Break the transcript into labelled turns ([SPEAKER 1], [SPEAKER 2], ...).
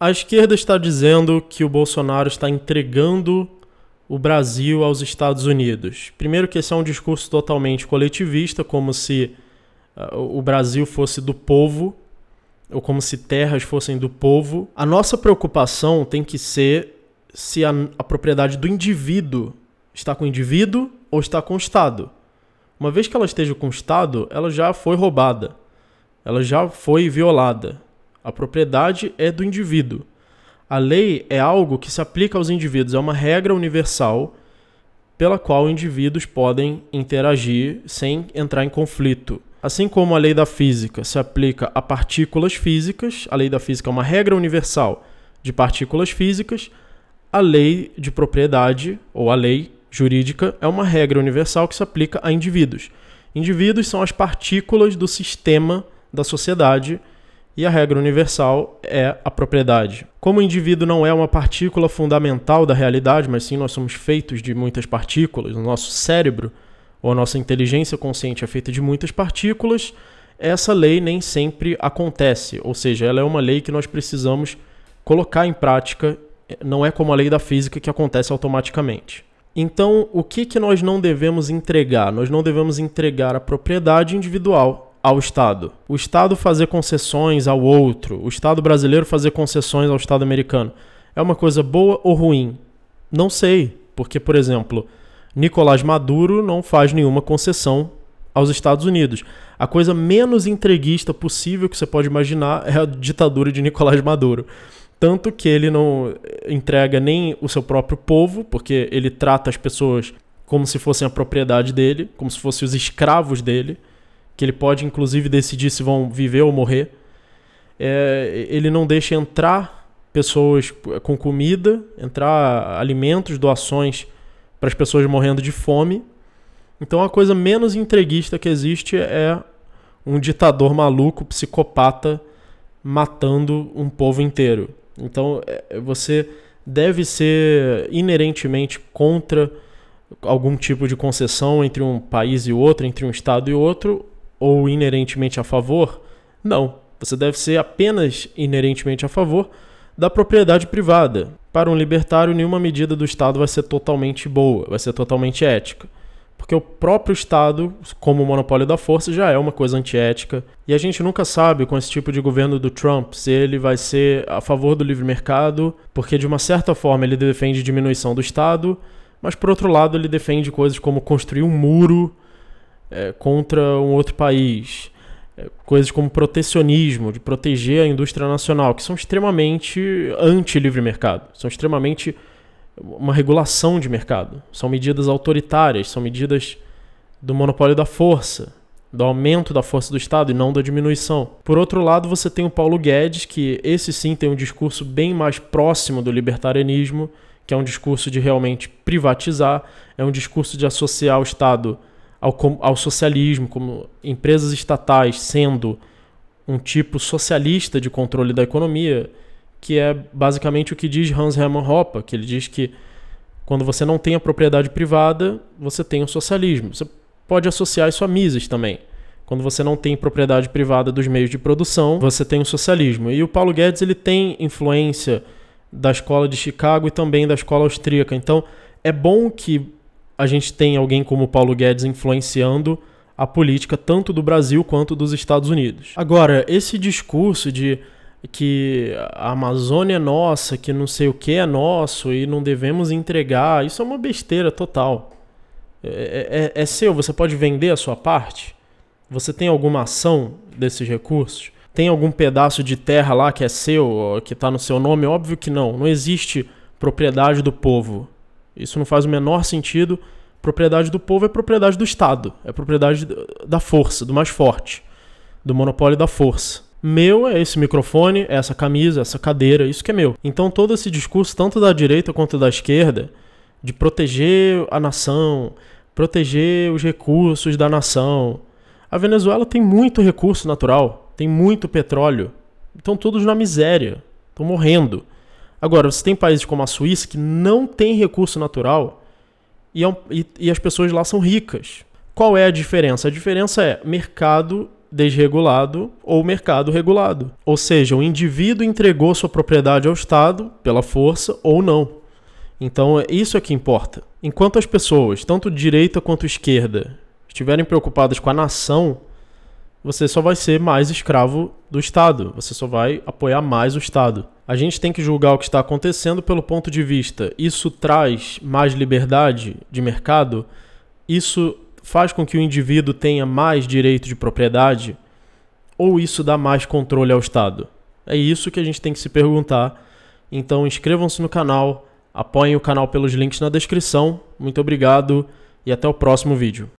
[SPEAKER 1] A esquerda está dizendo que o Bolsonaro está entregando o Brasil aos Estados Unidos. Primeiro que esse é um discurso totalmente coletivista, como se o Brasil fosse do povo, ou como se terras fossem do povo. A nossa preocupação tem que ser se a propriedade do indivíduo está com o indivíduo ou está com o Estado. Uma vez que ela esteja com o Estado, ela já foi roubada, ela já foi violada. A propriedade é do indivíduo. A lei é algo que se aplica aos indivíduos, é uma regra universal pela qual indivíduos podem interagir sem entrar em conflito. Assim como a lei da física se aplica a partículas físicas, a lei da física é uma regra universal de partículas físicas, a lei de propriedade, ou a lei jurídica, é uma regra universal que se aplica a indivíduos. Indivíduos são as partículas do sistema da sociedade e a regra universal é a propriedade. Como o indivíduo não é uma partícula fundamental da realidade, mas sim nós somos feitos de muitas partículas, o nosso cérebro ou a nossa inteligência consciente é feita de muitas partículas, essa lei nem sempre acontece, ou seja, ela é uma lei que nós precisamos colocar em prática, não é como a lei da física que acontece automaticamente. Então, o que nós não devemos entregar? Nós não devemos entregar a propriedade individual ao Estado. O Estado fazer concessões ao outro, o Estado brasileiro fazer concessões ao Estado americano, é uma coisa boa ou ruim? Não sei, porque, por exemplo, Nicolás Maduro não faz nenhuma concessão aos Estados Unidos. A coisa menos entreguista possível que você pode imaginar é a ditadura de Nicolás Maduro. Tanto que ele não entrega nem o seu próprio povo, porque ele trata as pessoas como se fossem a propriedade dele, como se fossem os escravos dele, que ele pode inclusive decidir se vão viver ou morrer. Ele não deixa entrar pessoas com comida, entrar alimentos, doações para as pessoas morrendo de fome. Então a coisa menos entreguista que existe é um ditador maluco, psicopata, matando um povo inteiro. Então você deve ser inerentemente contra algum tipo de concessão entre um país e outro, entre um estado e outro, ou inerentemente a favor? Não. Você deve ser apenas inerentemente a favor da propriedade privada. Para um libertário, nenhuma medida do Estado vai ser totalmente boa, vai ser totalmente ética. Porque o próprio Estado, como o monopólio da força, já é uma coisa antiética. E a gente nunca sabe, com esse tipo de governo do Trump, se ele vai ser a favor do livre mercado, porque de uma certa forma ele defende diminuição do Estado, mas por outro lado ele defende coisas como construir um muro contra um outro país, coisas como protecionismo, de proteger a indústria nacional, que são extremamente anti-livre mercado, são extremamente uma regulação de mercado, são medidas autoritárias, são medidas do monopólio da força, do aumento da força do Estado e não da diminuição. Por outro lado, você tem o Paulo Guedes, que esse sim tem um discurso bem mais próximo do libertarianismo, que é um discurso de realmente privatizar, é um discurso de associar o Estado ao socialismo, como empresas estatais sendo um tipo socialista de controle da economia, que é basicamente o que diz Hans Hermann Hoppe, que ele diz que quando você não tem a propriedade privada, você tem o socialismo. Você pode associar isso a Mises também. Quando você não tem propriedade privada dos meios de produção, você tem o socialismo. E o Paulo Guedes ele tem influência da escola de Chicago e também da escola austríaca. Então, é bom que a gente tem alguém como o Paulo Guedes influenciando a política tanto do Brasil quanto dos Estados Unidos. Agora, esse discurso de que a Amazônia é nossa, que não sei o que é nosso e não devemos entregar, isso é uma besteira total. É seu, você pode vender a sua parte? Você tem alguma ação desses recursos? Tem algum pedaço de terra lá que é seu, que está no seu nome? Óbvio que não. Não existe propriedade do povo. Isso não faz o menor sentido. Propriedade do povo é propriedade do Estado. É propriedade da força, do mais forte. Do monopólio da força. Meu é esse microfone, é essa camisa, essa cadeira, isso que é meu. Então todo esse discurso, tanto da direita quanto da esquerda, de proteger a nação, proteger os recursos da nação. A Venezuela tem muito recurso natural, tem muito petróleo. Estão todos na miséria, estão morrendo. Agora, você tem países como a Suíça que não tem recurso natural e as pessoas lá são ricas. Qual é a diferença? A diferença é mercado desregulado ou mercado regulado. Ou seja, o indivíduo entregou sua propriedade ao Estado pela força ou não. Então, isso é que importa. Enquanto as pessoas, tanto direita quanto esquerda, estiverem preocupadas com a nação, você só vai ser mais escravo do Estado. Você só vai apoiar mais o Estado. A gente tem que julgar o que está acontecendo pelo ponto de vista: isso traz mais liberdade de mercado? Isso faz com que o indivíduo tenha mais direito de propriedade? Ou isso dá mais controle ao Estado? É isso que a gente tem que se perguntar. Então inscrevam-se no canal, apoiem o canal pelos links na descrição. Muito obrigado e até o próximo vídeo.